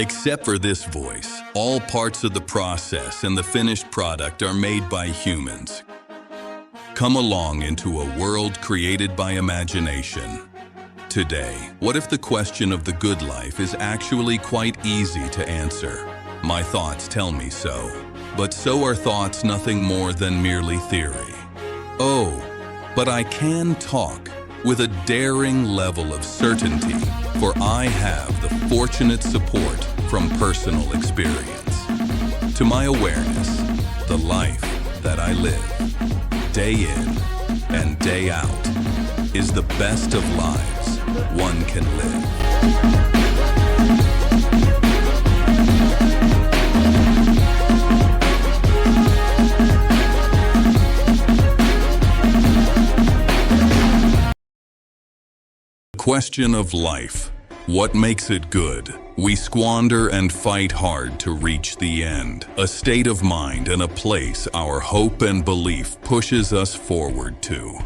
Except for this voice, all parts of the process and the finished product are made by humans. Come along into a world created by imagination. Today, what if the question of the good life is actually quite easy to answer? My thoughts tell me so, but so are thoughts nothing more than merely theory. Oh, but I can talk with a daring level of certainty, for I have the fortunate support from personal experience. To my awareness, the life that I live, day in and day out, is the best of lives one can live. Question of life. What makes it good? We squander and fight hard to reach the end, a state of mind and a place our hope and belief pushes us forward to.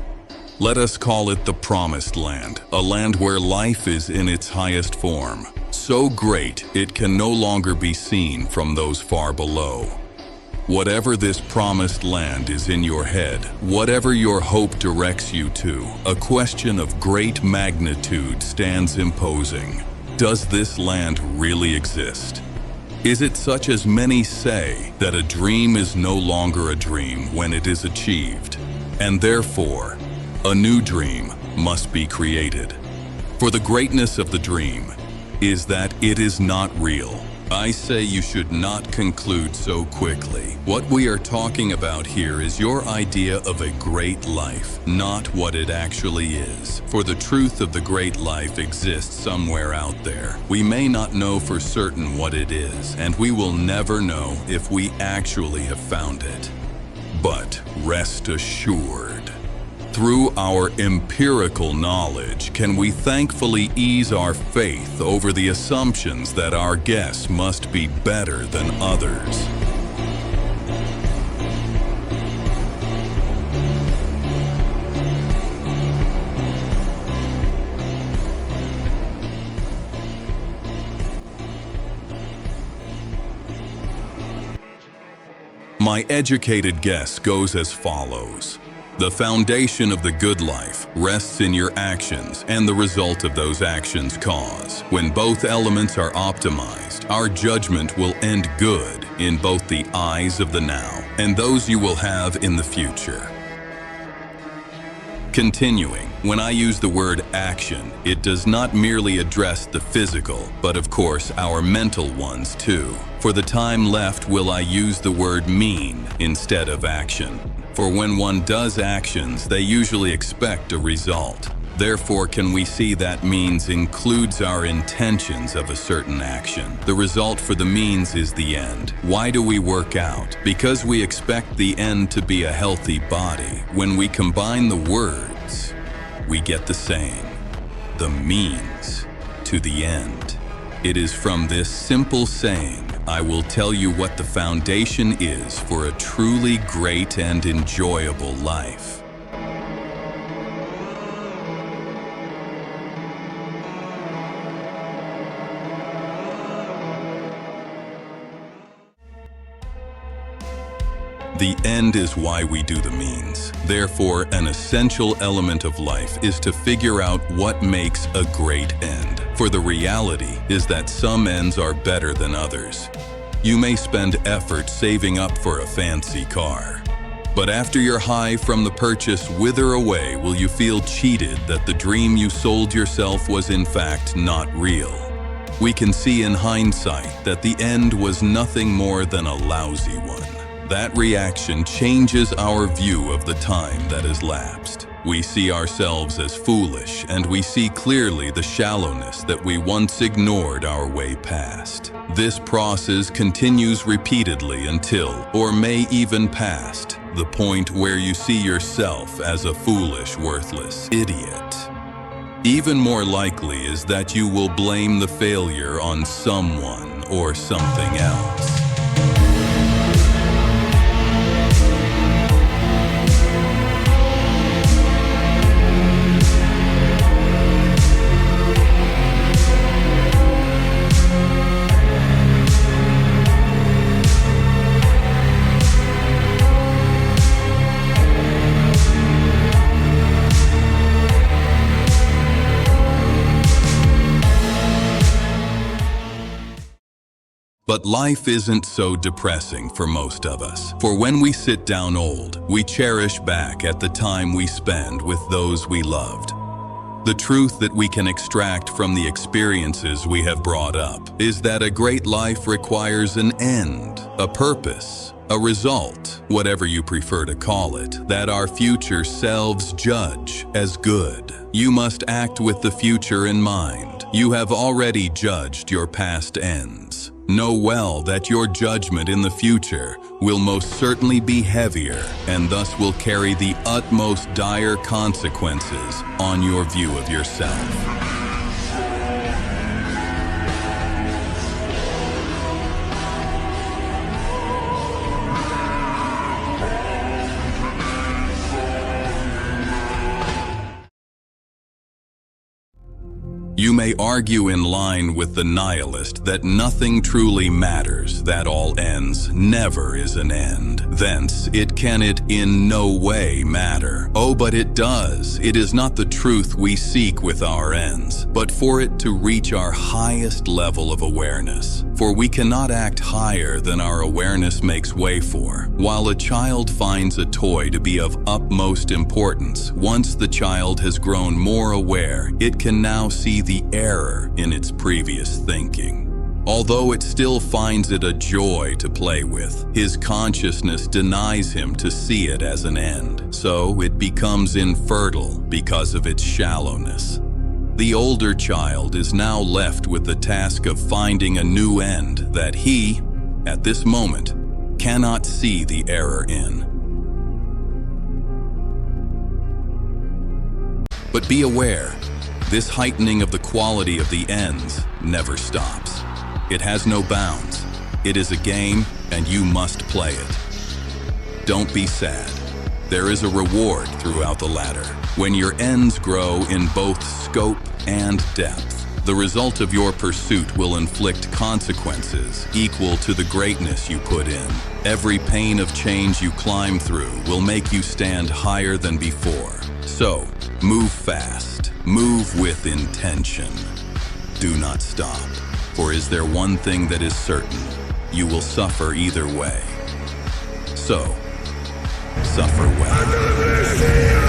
Let us call it the Promised Land, a land where life is in its highest form, so great it can no longer be seen from those far below. Whatever this promised land is in your head, whatever your hope directs you to, a question of great magnitude stands imposing. Does this land really exist? Is it such as many say, that a dream is no longer a dream when it is achieved, and therefore, a new dream must be created? For the greatness of the dream is that it is not real. I say you should not conclude so quickly. What we are talking about here is your idea of a great life, not what it actually is. For the truth of the great life exists somewhere out there. We may not know for certain what it is, and we will never know if we actually have found it. But rest assured, through our empirical knowledge, can we thankfully ease our faith over the assumptions that our guess must be better than others. My educated guess goes as follows. The foundation of the good life rests in your actions and the result of those actions cause. When both elements are optimized, our judgment will end good in both the eyes of the now and those you will have in the future. Continuing, when I use the word action, it does not merely address the physical, but of course our mental ones too. For the time left will I use the word mean instead of action. For when one does actions, they usually expect a result. Therefore, can we see that means includes our intentions of a certain action. The result for the means is the end. Why do we work out? Because we expect the end to be a healthy body. When we combine the words, we get the saying, the means to the end. It is from this simple saying I will tell you what the foundation is for a truly great and enjoyable life. The end is why we do the means. Therefore, an essential element of life is to figure out what makes a great end. For the reality is that some ends are better than others. You may spend effort saving up for a fancy car, but after your high from the purchase wither away, will you feel cheated that the dream you sold yourself was in fact not real? We can see in hindsight that the end was nothing more than a lousy one. That reaction changes our view of the time that has lapsed. We see ourselves as foolish, and we see clearly the shallowness that we once ignored our way past. This process continues repeatedly until, or may even past, the point where you see yourself as a foolish, worthless idiot. Even more likely is that you will blame the failure on someone or something else. But life isn't so depressing for most of us. For when we sit down old, we cherish back at the time we spend with those we loved. The truth that we can extract from the experiences we have brought up is that a great life requires an end, a purpose, a result, whatever you prefer to call it, that our future selves judge as good. You must act with the future in mind. You have already judged your past ends. Know well that your judgment in the future will most certainly be heavier and thus will carry the utmost dire consequences on your view of yourself. You may argue in line with the nihilist that nothing truly matters, that all ends never is an end. Thence, can it in no way matter? Oh, but it does. It is not the truth we seek with our ends, but for it to reach our highest level of awareness. For we cannot act higher than our awareness makes way for. While a child finds a toy to be of utmost importance, once the child has grown more aware, it can now see the error in its previous thinking. Although it still finds it a joy to play with, his consciousness denies him to see it as an end, so it becomes infertile because of its shallowness. The older child is now left with the task of finding a new end that he, at this moment, cannot see the error in. But be aware, this heightening of the quality of the ends never stops. It has no bounds. It is a game, and you must play it. Don't be sad. There is a reward throughout the ladder. When your ends grow in both scope and depth, the result of your pursuit will inflict consequences equal to the greatness you put in. Every pain of change you climb through will make you stand higher than before. So, move fast. Move with intention. Do not stop, for is there one thing that is certain? You will suffer either way. So, suffer well.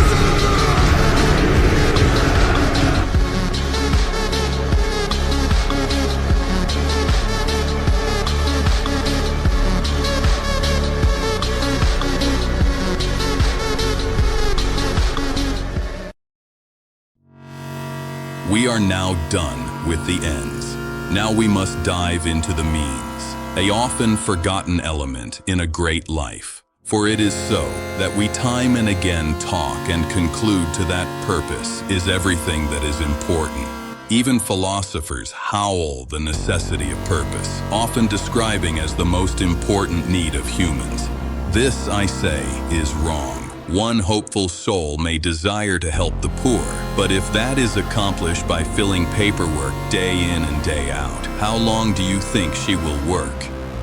We are now done with the ends. Now we must dive into the means, a often forgotten element in a great life. For it is so that we time and again talk and conclude to that purpose is everything that is important. Even philosophers howl the necessity of purpose, often describing as the most important need of humans. This, I say, is wrong. One hopeful soul may desire to help the poor, but if that is accomplished by filling paperwork day in and day out, how long do you think she will work?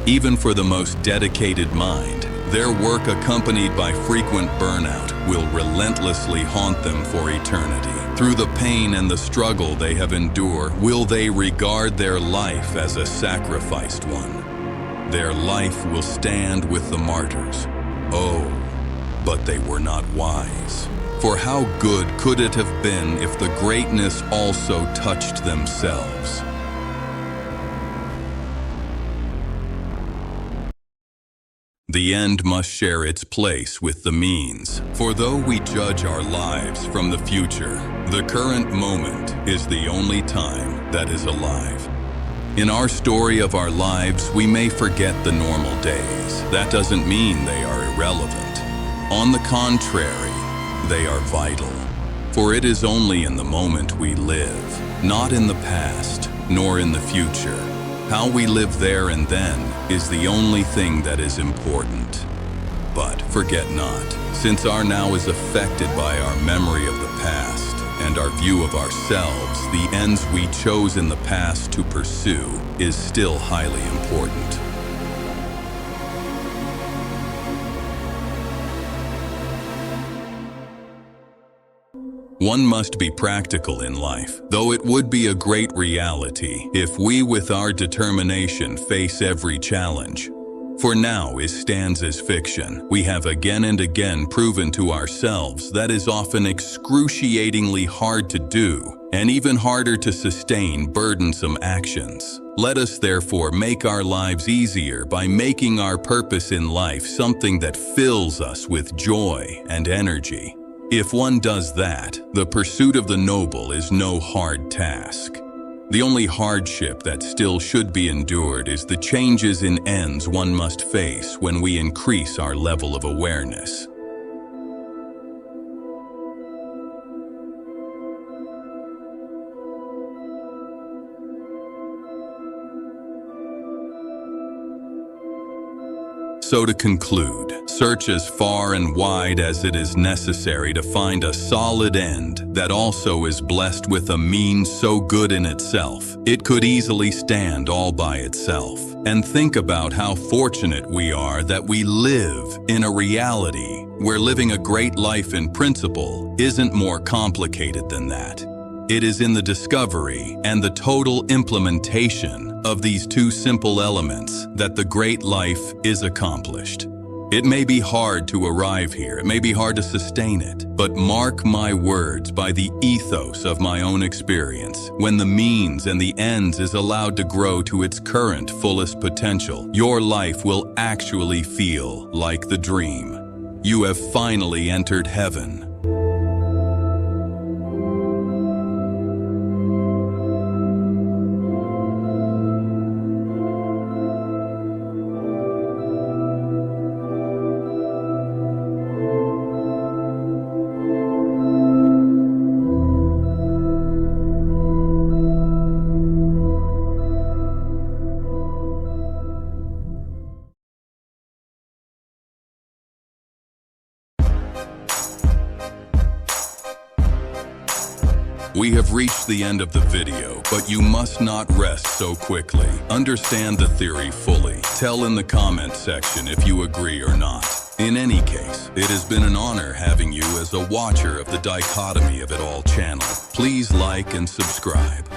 Even for the most dedicated mind, their work accompanied by frequent burnout will relentlessly haunt them for eternity. Through the pain and the struggle they have endured, will they regard their life as a sacrificed one? Their life will stand with the martyrs. Oh, but they were not wise. For how good could it have been if the greatness also touched themselves? The end must share its place with the means. For though we judge our lives from the future, the current moment is the only time that is alive. In our story of our lives, we may forget the normal days. That doesn't mean they are irrelevant. On the contrary, they are vital. For it is only in the moment we live, not in the past, nor in the future. How we live there and then is the only thing that is important. But forget not, since our now is affected by our memory of the past and our view of ourselves, the ends we chose in the past to pursue is still highly important. One must be practical in life, though it would be a great reality if we with our determination face every challenge. For now it stands as fiction. We have again and again proven to ourselves that is often excruciatingly hard to do, and even harder to sustain burdensome actions. Let us therefore make our lives easier by making our purpose in life something that fills us with joy and energy. If one does that, the pursuit of the noble is no hard task. The only hardship that still should be endured is the changes in ends one must face when we increase our level of awareness. So to conclude, search as far and wide as it is necessary to find a solid end that also is blessed with a means so good in itself, it could easily stand all by itself. And think about how fortunate we are that we live in a reality where living a great life in principle isn't more complicated than that. It is in the discovery and the total implementation of these two simple elements that the great life is accomplished. It may be hard to arrive here, it may be hard to sustain it, but mark my words by the ethos of my own experience. When the means and the ends is allowed to grow to its current fullest potential, your life will actually feel like the dream. You have finally entered heaven. We have reached the end of the video, but you must not rest so quickly. Understand the theory fully. Tell in the comment section if you agree or not. In any case, it has been an honor having you as a watcher of the Dichotomy of It All channel. Please like and subscribe.